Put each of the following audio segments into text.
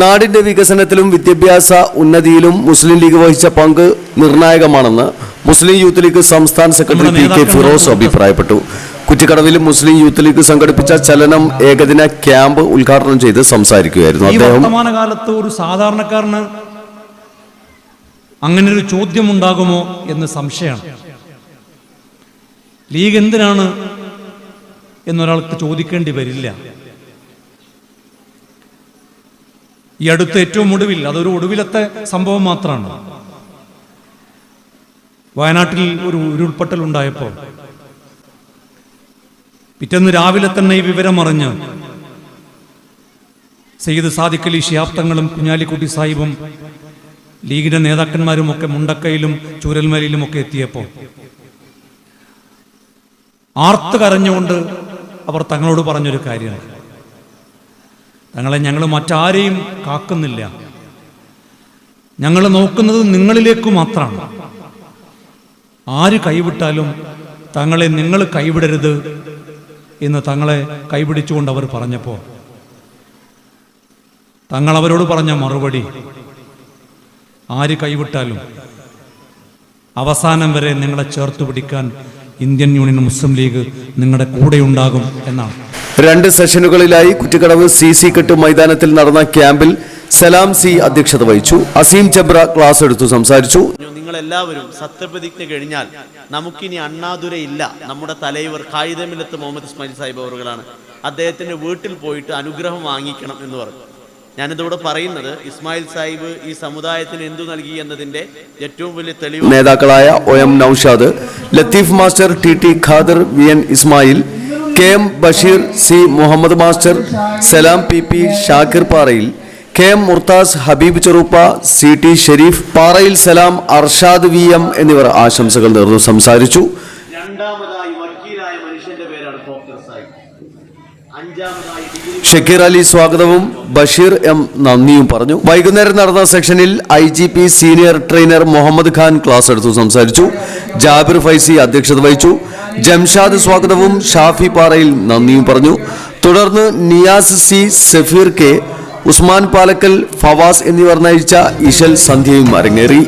നാടിന്റെ വികസനത്തിലും വിദ്യാഭ്യാസ ഉന്നതിയിലും മുസ്ലിം ലീഗ് വഹിച്ച പങ്ക് നിർണായകമാണെന്ന് മുസ്ലിം യൂത്ത് ലീഗ് സംസ്ഥാന സെക്രട്ടറി പി.കെ. ഫിറോസ് അഭിപ്രായപ്പെട്ടു. കുറ്റിക്കടവിൽ മുസ്ലിം യൂത്ത് ലീഗ് സംഘടിപ്പിച്ച ചലനം ഏകദിന ക്യാമ്പ് ഉദ്ഘാടനം ചെയ്ത് സംസാരിക്കുകയായിരുന്നു അദ്ദേഹം. വർത്തമാനകാലത്ത് ഒരു സാധാരണക്കാരന് അങ്ങനെ ഒരു ചോദ്യം ഉണ്ടാകുമോ എന്ന് സംശയമാണ്. ലീഗ് എന്തിനാണ് എന്നൊരാൾക്ക് ചോദിക്കേണ്ടി വരില്ല. ഈ അടുത്ത് ഏറ്റവും ഒടുവിൽ, അതൊരു ഒടുവിലത്തെ സംഭവം മാത്രമാണ്, വയനാട്ടിൽ ഒരു ഉരുൾപൊട്ടൽ ഉണ്ടായപ്പോൾ പിറ്റേന്ന് രാവിലെ തന്നെ ഈ വിവരം അറിഞ്ഞ് സയ്യിദ് സാദിഖ് അലി ശിഹാബ് തങ്ങളും കുഞ്ഞാലിക്കുട്ടി സാഹിബും ലീഗിന്റെ നേതാക്കന്മാരും ഒക്കെ മുണ്ടക്കയിലും ചൂരൽമലയിലും ഒക്കെ എത്തിയപ്പോൾ ആർത്ത് കരഞ്ഞുകൊണ്ട് അവർ തങ്ങളോട് പറഞ്ഞൊരു കാര്യമാണ്, തങ്ങളെ ഞങ്ങൾ മറ്റാരെയും കാക്കുന്നില്ല, ഞങ്ങൾ നോക്കുന്നത് നിങ്ങളിലേക്ക് മാത്രമാണ്. ആര് കൈവിട്ടാലും തങ്ങളെ നിങ്ങൾ കൈവിടരുത് എന്ന് തങ്ങളെ കൈപിടിച്ചുകൊണ്ട് അവർ പറഞ്ഞപ്പോൾ തങ്ങൾ അവരോട് പറഞ്ഞ മറുപടി, ആര് കൈവിട്ടാലും അവസാനം വരെ നിങ്ങളെ ചേർത്ത് പിടിക്കാൻ ഇന്ത്യൻ യൂണിയൻ മുസ്ലിം ലീഗ് നിങ്ങളുടെ കൂടെയുണ്ടാകും എന്നാണ്. 2 സെഷനുകളിലായി കുറ്റിക്കടവ് CC കെട്ട് മൈതാനത്തിൽ നടന്ന ക്യാമ്പിൽ സലാം സി അധ്യക്ഷത വഹിച്ചു. അസീം ചബ്ര ക്ലാസ് എടുത്തു സംസാരിച്ചു. നിങ്ങളെല്ലാവരും സത്യപ്രതിജ്ഞ കഴിഞ്ഞാൽ നമുക്കിനി അണ്ണാദുരയില്ല. നമ്മുടെ തലൈവർ ഖായിദമില്ലത്ത് മുഹമ്മദ് ഇസ്മായിൽ സാഹിബ് അവറുകളാണ്. അദ്ദേഹത്തിന്റെ വീട്ടിൽ പോയിട്ട് അനുഗ്രഹം വാങ്ങിക്കണം എന്ന് പറഞ്ഞു. ഞാനിതോടെ പറയുന്നത് ഇസ്മായിൽ സാഹിബ് ഈ സമുദായത്തിന് എന്തു നൽകി എന്നതിന്റെ ഏറ്റവും വലിയ തെളിവ്. നേതാക്കളായ OM Noushad, Latheef master, TT Khader, VN Ismail, KM Basheer, C Muhammad master, Salam PP, Shakir Parayil, KM Murthas, Habib ചെറുപ്പ, CT ഷെരീഫ്, പാറയിൽ സലാം, അർഷാദ് VM എന്നിവർ ആശംസകൾ നേർന്നു സംസാരിച്ചു. രണ്ടാമതായി വക്കീലായ മനുഷ്യന്റെ പേരാണ് ഡോക്ടർ സാഹിബ്. ഷക്കീർ അലി സ്വാഗതവും ബഷീർ M നന്ദിയും പറഞ്ഞു. വൈകുന്നേരം നടന്ന സെക്ഷനിൽ IGP senior trainer Muhammad Khan class എടുത്തു സംസാരിച്ചു. ജാബിർ ഫൈസി അധ്യക്ഷത വഹിച്ചു. ജംഷാദ് സ്വാഗതവും ഷാഫി പാറയിൽ നന്ദിയും പറഞ്ഞു. തുടർന്ന് നിയാസ് C, സഫീർ K, ഉസ്മാൻ പാലക്കൽ, ഫവാസ് എന്നിവർ നയിച്ച ഇശൽ സന്ധ്യയും അരങ്ങേറി.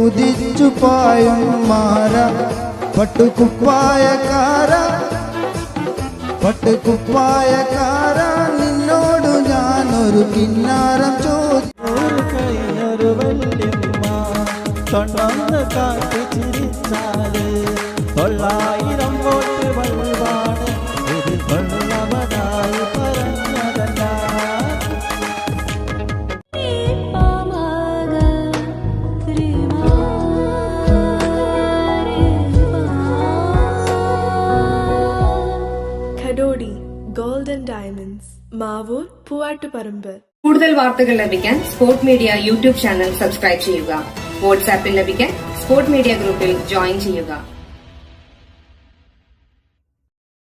ഉദിച്ചു പായും മാര പട്ടുകുപ്പായക്കാര നിന്നോട് ഞാനൊരു കിന്നാരം ചോദിച്ചൊരു വല്യമ്മ തൊണ്ണൊന്ന് കാട്ടി ചിരിച്ചാല് 900 വോട്ട് വൾവാണ് ഇത് കൊള്ളവനായി പറഞ്ഞതല്ല. Golden diamonds, Mavoor, Poovattuparamba. കൂടുതൽ വാർത്തകൾ ലഭിക്കാൻ sport media YouTube channel subscribe ചെയ്യുക. വാട്സാപ്പിൽ ലഭിക്കാൻ സ്പോർട് മീഡിയ ഗ്രൂപ്പിൽ ജോയിൻ ചെയ്യുക.